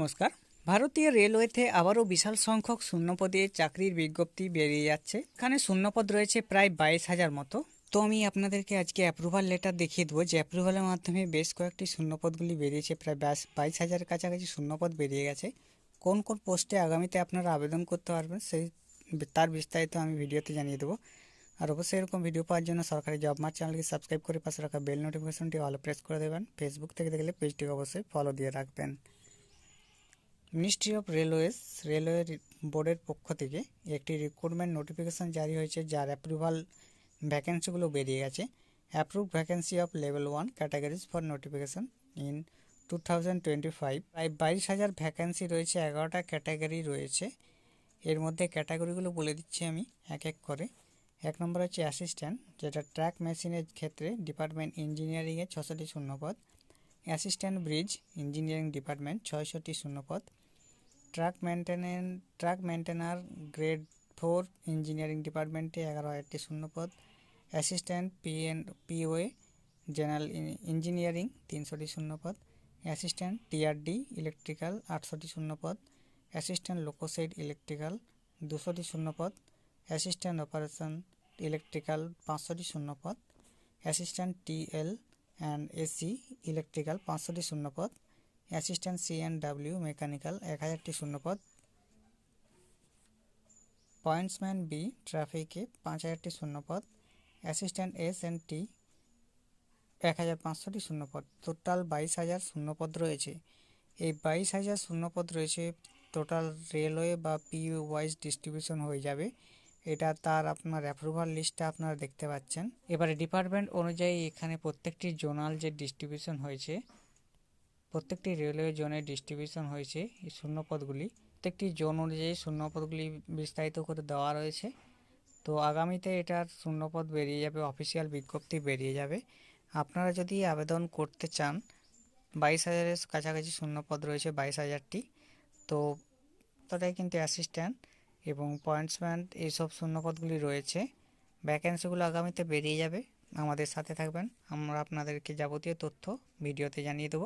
নমস্কার। ভারতীয় রেলওয়েতে আবারও বিশাল সংখ্যক শূন্যপদে চাকরির বিজ্ঞপ্তি বেরিয়ে যাচ্ছে। এখানে শূন্যপদ রয়েছে প্রায় 22,000 মতো। তো আমি আপনাদেরকে আজকে অ্যাপ্রুভাল লেটার দেখিয়ে দেবো যে অ্যাপ্রুভালের মাধ্যমে বেশ কয়েকটি শূন্যপদগুলি বেরিয়েছে। প্রায় 22,000 কাছাকাছি শূন্যপদ বেরিয়ে গেছে। কোন কোন পোস্টে আগামীতে আপনারা আবেদন করতে পারবেন তার বিস্তারিত আমি ভিডিওতে জানিয়ে দেবো। আর অবশ্যই এরকম ভিডিও পাওয়ার জন্য সরকারি জব মার্ট চ্যানেলকে সাবস্ক্রাইব করে পাশে রাখা বেল নোটিফিকেশনটি অল প্রেস করে দেবেন। ফেসবুক থেকে দেখলে পেজটিকে অবশ্যই ফলো দিয়ে রাখবেন। মিনিস্ট্রি অফ রেলওয়ে বোর্ডের পক্ষ থেকে একটি রিক্রুটমেন্ট নোটিফিকেশন জারি হয়েছে, যার অ্যাপ্রুভাল ভ্যাকেন্সিগুলো বেরিয়ে গেছে। Approve vacancy of level 1 categories for notification in 2025। প্রায় 22,000 ভ্যাকেন্সি রয়েছে, 11টা ক্যাটাগরি রয়েছে। এর মধ্যে ক্যাটাগরিগুলো বলে দিচ্ছি আমি এক এক করে। এক নম্বর হচ্ছে অ্যাসিস্ট্যান্ট, যেটা ট্র্যাক মেশিনের ক্ষেত্রে ডিপার্টমেন্ট ইঞ্জিনিয়ারিংয়ে 600টি শূন্যপদ। অ্যাসিস্ট্যান্ট ব্রিজ ইঞ্জিনিয়ারিং ডিপার্টমেন্ট 600টি শূন্যপদ। ট্রাক মেন্টেনার গ্রেড 4 ইঞ্জিনিয়ারিং ডিপার্টমেন্টে 11,000টি শূন্যপদ। অ্যাসিস্ট্যান্ট পিওএ জেনারেল ইঞ্জিনিয়ারিং 300টি শূন্যপদ। অ্যাসিস্ট্যান্ট টিআরডি ইলেকট্রিক্যাল 800টি শূন্যপদ। অ্যাসিস্ট্যান্ট লোকোসাইড ইলেকট্রিক্যাল 200টি শূন্যপদ। অ্যাসিস্ট্যান্ট অপারেশন ইলেকট্রিক্যাল 500টি শূন্যপদ। Assistant TL and AC electrical 500টি শূন্যপদ। অ্যাসিস্ট্যান্ট সিএনডব্লিউ মেকানিক্যাল 1000টি শূন্যপদ। পয়েন্টসম্যান বি ট্রাফিকে 5,000টি শূন্যপদ। অ্যাসিস্ট্যান্ট এসএনটি 1,500টি শূন্যপদ। টোটাল 22,000 শূন্যপদ রয়েছে। এই 22,000 শূন্যপদ রয়েছে টোটাল রেলওয়ে বা পিইউ ওয়াইজ ডিস্ট্রিবিউশন হয়ে যাবে। এটা তার আপনার অ্যাপ্রুভাল লিস্টটা আপনারা দেখতে পাচ্ছেন। এবারে ডিপার্টমেন্ট অনুযায়ী এখানে প্রত্যেকটি জোনাল যে ডিস্ট্রিবিউশন হয়েছে, প্রত্যেকটি রেলওয়ে জোনে ডিস্ট্রিবিউশন হয়েছে এই শূন্যপদগুলি। প্রত্যেকটি জোন অনুযায়ী শূন্যপদগুলি বিস্তারিত করে দেওয়া রয়েছে। তো আগামীতে এটার শূন্যপদ বেরিয়ে যাবে, অফিসিয়াল বিজ্ঞপ্তি বেরিয়ে যাবে। আপনারা যদি আবেদন করতে চান, 22,000-এর কাছাকাছি শূন্যপদ রয়েছে, 22,000টি। তো তটাই কিন্তু অ্যাসিস্ট্যান্ট এবং পয়েন্টসম্যান এইসব শূন্যপদগুলি রয়েছে। ভ্যাকেন্সিগুলো আগামীতে বেরিয়ে যাবে। আমাদের সাথে থাকবেন, আমরা আপনাদেরকে যাবতীয় তথ্য ভিডিওতে জানিয়ে দেবো।